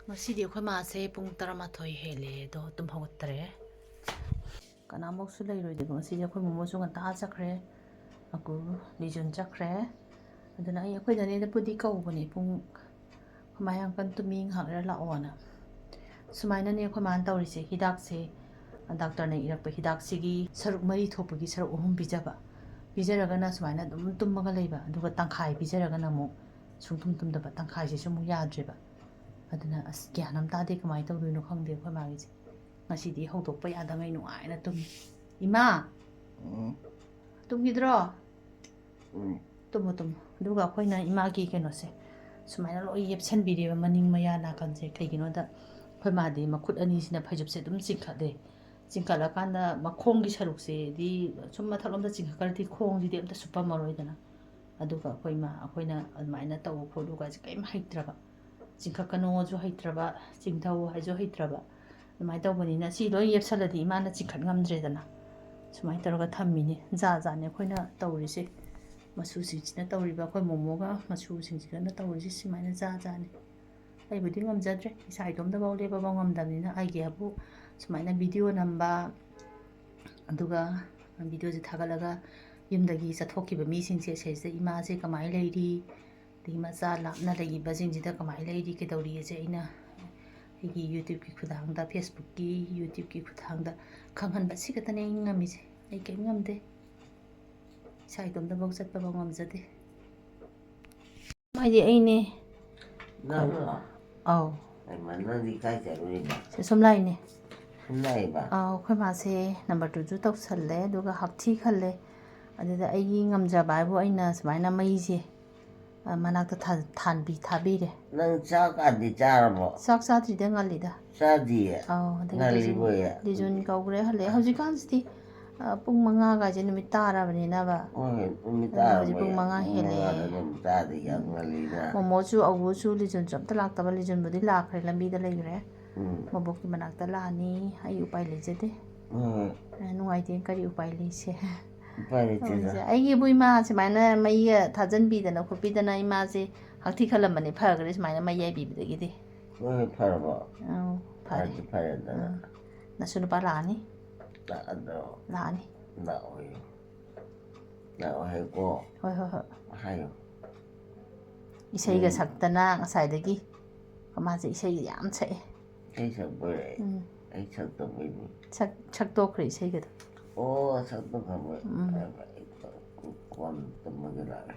ꯉꯁꯤꯗꯤ ꯑꯩꯈꯣꯏ ꯃꯥꯁꯦ ꯄꯨꯡ 12 ꯍꯦꯜꯂꯦ ꯑꯗꯣ ꯇꯨꯝ ꯍꯧꯒꯠꯇ꯭ꯔꯦ ꯀꯅꯥꯃꯨꯛꯁꯨ ꯂꯩꯔꯣꯏꯗꯕ ꯉꯁꯤꯁꯦ ꯑꯩꯈꯣꯏ ꯃꯣꯃꯣꯁꯨ ꯉꯟꯇꯥ ꯆꯠꯈ꯭ꯔꯦ ꯑꯀꯨ ꯂꯤꯖꯨꯟ ꯆꯠꯈ꯭ꯔꯦ ꯑꯗꯨꯅ ꯑꯩꯈꯣꯏ ꯗꯅꯦꯅꯕꯨꯗꯤ ꯀꯧꯕꯅꯦ ꯄꯨꯡ ꯃꯌꯥꯝ ꯀꯟ ꯇꯨꯝꯃꯤ ꯉꯥꯏꯍꯥꯛ ꯂꯩꯔ ꯂꯥꯛꯑꯣꯅ ꯁꯨꯃꯥꯏꯅꯅꯦ ꯑꯩꯈꯣꯏ ꯃꯥꯅ ꯇꯧꯔꯤꯁꯦ ꯍꯤꯗꯥꯛꯁꯦ ꯗꯥꯛꯇꯔꯅ ꯏꯔꯛꯄ ꯍꯤꯗꯥꯛꯁꯤꯒꯤ ꯁꯔꯨꯛ 3 ꯊꯣꯛꯄꯒꯤ ꯁꯔꯨꯛ 3 ꯄꯤꯖꯔꯒꯅ ꯁꯨꯃꯥꯏꯅ ꯑꯗꯨꯝ ꯇꯨꯝꯃꯒ ꯂꯩꯕ ꯑꯗꯨꯒ ꯇꯪꯈꯥꯏ ꯄꯤꯖꯔꯒꯅ ꯑꯃꯨꯛ ꯁꯨꯡꯇꯨꯝ ꯇꯨꯝꯗꯕ ꯇꯪꯈꯥꯏꯁꯤꯁꯨ ꯑꯃꯨꯛ ꯌꯥꯗ꯭ꯔꯦꯕ ꯑꯗꯨꯅ ꯑꯁ ꯒ꯭ꯌꯥꯟ ꯑꯃ ꯇꯥꯗꯦ ꯀꯃꯥꯏꯅ ꯇꯧꯗꯣꯏꯅꯣ ꯈꯪꯗꯦ ꯑꯩꯈꯣꯏ ꯃꯥꯒꯤꯁꯦ ꯉꯁꯤꯗꯤ ꯍꯧꯗꯣꯛꯄ ꯌꯥꯗꯉꯩ ꯅꯨꯡꯉꯥꯏꯅ ꯇꯨꯝꯃꯤ ꯏꯃꯥ ꯇꯨꯝꯈꯤꯗ꯭ꯔꯣ ꯇꯨꯝꯃꯣ ꯇꯨꯝꯃꯣ ꯑꯗꯨꯒ ꯑꯩꯈꯣꯏꯅ ꯏꯃꯥꯒꯤ ꯀꯩꯅꯣꯁꯦ ꯁꯨꯃꯥꯏꯅ ꯂꯣꯏ ꯌꯦꯞꯁꯟꯕꯤꯔꯦꯕ ꯃꯅꯤꯡ ꯃꯌꯥ ꯅꯥꯀꯟꯁꯦ ꯀꯩꯒꯤꯅꯣꯗ ꯑꯩꯈꯣꯏ ꯃꯥꯗꯤ ꯃꯈꯨꯠ ꯑꯅꯤꯁꯤꯅ ꯐꯩꯖꯨꯞꯁꯦ ꯑꯗꯨꯝ ꯆꯤꯡꯈꯠꯂꯦ ꯆꯤꯡꯈꯠꯂꯀꯥꯟꯗ ꯃꯈꯣꯡꯒꯤ ꯁꯔꯨꯛꯁꯤꯗꯤ ꯁꯨꯝ ꯃꯊꯛꯂꯣꯝꯗ ꯆꯤꯡꯈꯠꯈ꯭ꯔꯗꯤ ꯈꯣꯡꯁꯤꯗꯤ ꯑꯝꯇ ꯁꯨꯞꯄꯝꯃꯔꯣꯏꯗꯅ ꯑꯗꯨꯒ ꯑꯩꯈꯣꯏꯅ ꯑꯗꯨꯃꯥꯏꯅ ꯇꯧꯕ ꯈꯣꯠꯂꯨꯒꯁꯦ ꯀꯩꯝ ꯍꯩꯇ꯭ꯔꯕ ꯆꯤꯡꯈꯠꯀꯅꯣꯁꯨ ꯍꯩꯇ꯭ꯔꯕ ꯆꯤꯡꯊꯧ ꯍꯥꯏꯁꯨ ꯍꯩꯇ꯭ꯔꯕ ꯑꯗꯨꯃꯥꯏꯅ ꯇꯧꯕꯅꯤꯅ ꯁꯤ ꯂꯣꯏ ꯌꯦꯞꯁꯜꯂꯗꯤ ꯏꯃꯥꯅ ꯆꯤꯡꯈꯠ ꯉꯝꯗ꯭ꯔꯦꯗꯅ ꯁꯨꯃꯥꯏꯅ ꯇꯧꯔꯒ ꯊꯝꯃꯤꯅꯤ ꯖꯥꯠ ꯖꯥꯠꯅꯦ ꯑꯩꯈꯣꯏꯅ ꯇꯧꯔꯤꯁꯦ ꯃꯁꯨꯁꯤꯡꯁꯤꯅ ꯇꯧꯔꯤꯕ ꯑꯩꯈꯣꯏ ꯃꯣꯃꯣꯒ ꯃꯁꯨꯁꯤꯡꯁꯤꯒꯅ ꯇꯧꯔꯤꯁꯤ ꯁꯨꯃꯥꯏꯅ ꯖꯥꯠ ꯖꯥꯠꯅꯤ ꯑꯩꯕꯨꯗꯤ ꯉꯝꯖꯗ꯭ꯔꯦ ꯏꯁꯥ ꯏꯇꯣꯝꯇꯐꯥꯎ ꯂꯦꯞꯄꯐꯥꯎ ꯉꯝꯗꯕꯅꯤꯅ ꯑꯩꯒꯤ ꯍꯥꯏꯕꯨ ꯁꯨꯃꯥꯏꯅ ꯚꯤꯗꯤꯑꯣ ꯅꯝꯕ ꯑꯗꯨꯒ ꯚꯤꯗꯤꯑꯣꯁꯦ ꯊꯥꯒꯠꯂꯒ ꯌꯨꯝꯗꯒꯤ ꯆꯠꯊꯣꯛꯈꯤꯕ ꯃꯤꯁꯤꯡꯁꯦ ꯁꯤꯁꯤꯗ ꯏꯃꯥꯁꯦ ꯀꯃꯥꯏꯅ ꯂꯩꯔꯤ ꯑꯗꯒꯤ ꯃꯆꯥ ꯂꯥꯞꯅ ꯂꯩꯈꯤꯕꯁꯤꯡꯁꯤꯗ ꯀꯃꯥꯏꯅ ꯂꯩꯔꯤ ꯀꯩꯗꯧꯔꯤꯁꯦ ꯑꯩꯅ ꯑꯩꯒꯤ ꯌꯨꯇ꯭ꯌꯨꯕꯀꯤ ꯈꯨꯠꯊꯥꯡꯗ ꯐꯦꯁꯕꯨꯛꯀꯤ ꯌꯨꯇ꯭ꯌꯨꯕꯀꯤ ꯈꯨꯠꯊꯥꯡꯗ ꯈꯪꯍꯟꯕ ꯁꯤ ꯈꯛꯇꯅꯦ ꯑꯩꯅ ꯉꯝꯃꯤꯁꯦ ꯑꯩ ꯀꯔꯤꯝ ꯉꯝꯗꯦ ꯏꯁꯥ ꯏꯇꯣꯝꯇꯐꯥꯎ ꯆꯠꯄꯐꯥꯎ ꯉꯝꯖꯗꯦ ꯍꯥꯏꯗꯤ ꯑꯩꯅꯦ ꯑꯧ ꯅꯪꯗꯤ ꯀꯥꯏ ꯆꯠꯂꯨꯏꯕ ꯁꯤ ꯁꯨꯝ ꯂꯥꯛꯏꯅꯦ ꯁꯨꯝ ꯂꯥꯛꯏꯕ ꯑꯩꯈꯣꯏ ꯃꯥꯁꯦ ꯅꯝꯕꯔ 2ꯁꯨ ꯇꯧꯁꯜꯂꯦ ꯑꯗꯨꯒ ꯍꯥꯛꯊꯤ ꯈꯜꯂꯦ ꯑꯗꯨꯗ ꯑꯩꯒꯤ ꯉꯝꯖꯕ ꯍꯥꯏꯕꯨ ꯑꯩꯅ ꯁꯨꯃꯥꯏꯅ ꯃꯩꯁꯦ ꯃꯅꯥꯛꯇ ꯊꯥꯕꯤꯔꯦ ꯅꯪ ꯆꯥꯛꯀꯥꯟꯗꯤ ꯆꯥꯔꯕꯣ ꯆꯥꯛ ꯆꯥꯗ꯭ꯔꯤꯗ ꯉꯜꯂꯤꯗ ꯆꯥꯗꯤꯌꯦ ꯑꯧ ꯑꯗꯒꯤ ꯉꯜꯂꯤꯕꯣꯌꯦ ꯂꯤꯖꯨꯟ ꯀꯧꯈ꯭ꯔꯦ ꯍꯜꯂꯛꯑꯦ ꯍꯧꯖꯤꯛꯀꯥꯟꯁꯤꯗꯤ ꯄꯨꯡ 5ꯒꯥꯏꯁꯦ ꯅꯨꯃꯤꯠ ꯇꯥꯔꯕꯅꯤꯅꯕ ꯍꯣꯏ ꯅꯨꯃꯤꯠ ꯍꯧꯖꯤꯛ ꯄꯨꯡ ꯇꯥꯔꯕꯣꯌꯦ 5 ꯄꯨꯡ ꯍꯦꯜꯂꯛꯑꯦ 5ꯗ ꯑꯗꯨꯝ ꯆꯥꯗꯤ ꯌꯥꯝ ꯉꯜꯂꯤꯅ ꯃꯣꯃꯣꯁꯨ ꯑꯧꯕꯨꯁꯨ ꯂꯤꯖꯨꯟꯁꯨ ꯑꯝꯇ ꯂꯥꯛꯇꯕ ꯂꯤꯖꯨꯟꯕꯨꯗꯤ ꯂꯥꯛꯈ꯭ꯔꯦ ꯂꯝꯕꯤꯗ ꯂꯩꯈ꯭ꯔꯦ ꯃꯕꯣꯛꯀꯤ ꯃꯅꯥꯛꯇ ꯂꯥꯛꯑꯅꯤ ꯑꯩ ꯎꯄꯥꯏ ꯂꯩꯖꯗꯦ ꯅꯨꯡꯉꯥꯏꯇꯦ ꯀꯔꯤ ꯎꯄꯥꯏ ꯂꯩꯁꯦ ꯎꯄꯥꯏ ꯂꯩꯇꯦꯗ ꯑꯩꯒꯤꯕꯨ ꯏꯃꯥ ꯁꯨꯃꯥꯏꯅ ꯃꯩꯒ ꯊꯥꯖꯟꯕꯤꯗꯅ ꯈꯣꯠꯄꯤꯗꯅ ꯏꯃꯥꯁꯦ ꯍꯛꯊꯤ ꯈꯜꯂꯝꯕꯅꯦ ꯐꯈ꯭ꯔꯦ ꯁꯨꯃꯥꯏꯅ ꯃꯩ ꯌꯥꯏꯕꯤꯕꯗꯒꯤꯗꯤ ꯍꯣꯏ ꯐꯔꯕꯣ ꯐꯔꯦ ꯐꯔꯗꯤ ꯐꯔꯦꯗꯅ ꯅꯁꯨ ꯅꯨꯄꯥ ꯂꯥꯛꯑꯅꯤ ꯂꯥꯛꯑꯗ꯭ꯔꯣ ꯂꯥꯛꯑꯅꯤ ꯂꯥꯛꯑꯣꯏ ꯂꯥꯛꯑꯣ ꯍꯥꯏꯌꯨꯀꯣ ꯍꯣꯏ ꯍꯣꯏ ꯍꯣꯏ ꯍꯥꯏꯌꯨ ꯏꯁꯩꯒ ꯁꯛꯇꯅ ꯉꯁꯥꯏꯗꯒꯤ ꯃꯥꯁꯦ ꯏꯁꯩ ꯌꯥꯝ ꯁꯛꯑꯦ ꯏꯁꯩ ꯁꯛꯄꯩ ꯑꯩ ꯁꯛꯇꯕꯩꯅꯤ ꯁꯛꯇꯣꯛꯈ꯭ꯔꯦ ꯏꯁꯩꯒꯗꯣ ꯑꯣ ꯁꯛꯇꯣꯛꯈ꯭ꯔꯕꯣꯏ ꯀꯣꯟ ꯇꯨꯝꯃꯒꯦ ꯂꯥꯛꯑꯦ